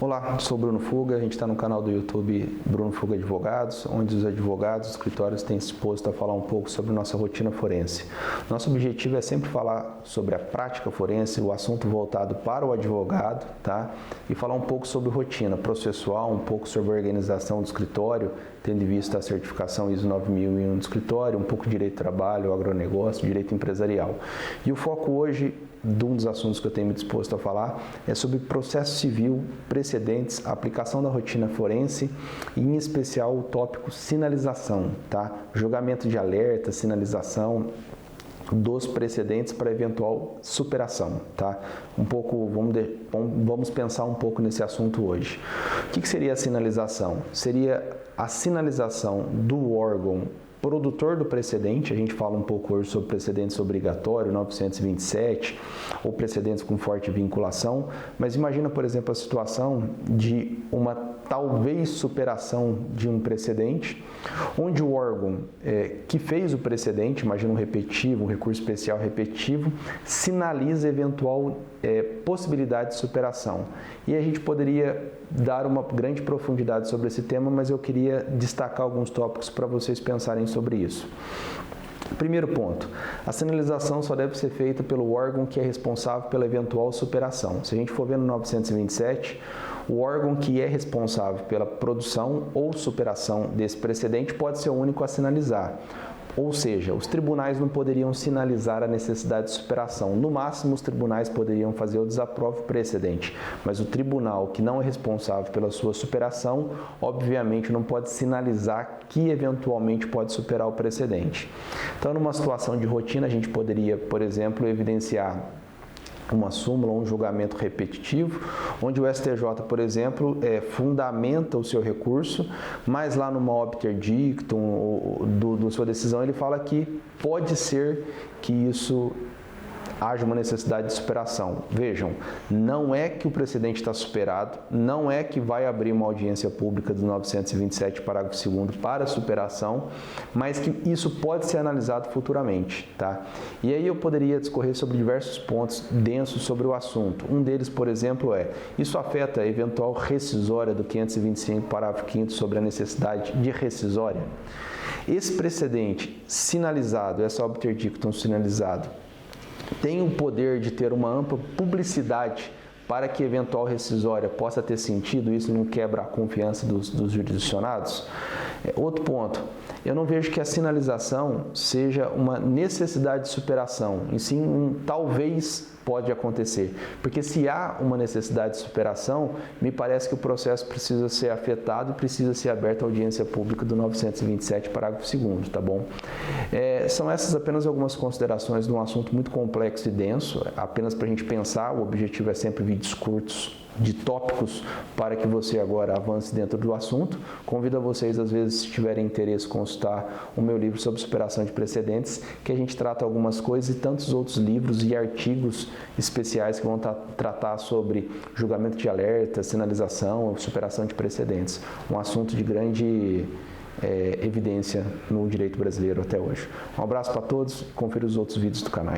Olá, sou Bruno Fuga, a gente está no canal do YouTube Bruno Fuga Advogados, onde os advogados, os escritórios têm se exposto a falar um pouco sobre nossa rotina forense. Nosso objetivo é sempre falar sobre a prática forense, o assunto voltado para o advogado, tá? E falar um pouco sobre rotina processual, um pouco sobre a organização do escritório, tendo em vista a certificação ISO 9001 do escritório, um pouco de direito do trabalho, agronegócio, direito empresarial. E o foco hoje de um dos assuntos que eu tenho me disposto a falar é sobre processo civil, precedentes, aplicação da rotina forense e, em especial, o tópico sinalização, tá? Julgamento de alerta, sinalização dos precedentes para eventual superação, tá? Vamos pensar um pouco nesse assunto hoje. O que seria a sinalização? Seria a sinalização do órgão produtor do precedente. A gente fala um pouco hoje sobre precedentes obrigatórios, 927, ou precedentes com forte vinculação, mas imagina, por exemplo, a situação de uma talvez superação de um precedente, onde o órgão que fez o precedente, imagina um repetitivo, um recurso especial repetitivo, sinaliza eventual possibilidade de superação. E a gente poderia dar uma grande profundidade sobre esse tema, mas eu queria destacar alguns tópicos para vocês pensarem sobre isso. Primeiro ponto, a sinalização só deve ser feita pelo órgão que é responsável pela eventual superação. Se a gente for ver no 927, o órgão que é responsável pela produção ou superação desse precedente pode ser o único a sinalizar. Ou seja, os tribunais não poderiam sinalizar a necessidade de superação. No máximo, os tribunais poderiam fazer o desaprovo precedente, mas o tribunal que não é responsável pela sua superação, obviamente não pode sinalizar que eventualmente pode superar o precedente. Então, numa situação de rotina, a gente poderia, por exemplo, evidenciar uma súmula ou um julgamento repetitivo, onde o STJ, por exemplo, fundamenta o seu recurso, mas lá no obter dictum da sua decisão ele fala que pode ser que isso haja uma necessidade de superação. Vejam, não é que o precedente está superado, não é que vai abrir uma audiência pública do 927, parágrafo 2º, para superação, mas que isso pode ser analisado futuramente, tá? E aí eu poderia discorrer sobre diversos pontos densos sobre o assunto. Um deles, por exemplo, isso afeta a eventual rescisória do 525, parágrafo 5º, sobre a necessidade de rescisória? Esse precedente sinalizado, essa obter dictum sinalizado, tem o poder de ter uma ampla publicidade para que eventual rescisória possa ter sentido, isso não quebra a confiança dos jurisdicionados? Outro ponto, eu não vejo que a sinalização seja uma necessidade de superação, e sim talvez pode acontecer, porque se há uma necessidade de superação, me parece que o processo precisa ser afetado e precisa ser aberta a audiência pública do 927, parágrafo 2º, tá bom? São essas apenas algumas considerações de um assunto muito complexo e denso, apenas para a gente pensar. O objetivo é sempre vídeos curtos de tópicos para que você agora avance dentro do assunto. Convido a vocês, às vezes, se tiverem interesse, consultar o meu livro sobre superação de precedentes, que a gente trata algumas coisas, e tantos outros livros e artigos especiais que vão tratar sobre julgamento de alerta, sinalização, superação de precedentes. Um assunto de grande evidência no direito brasileiro até hoje. Um abraço para todos, confira os outros vídeos do canal.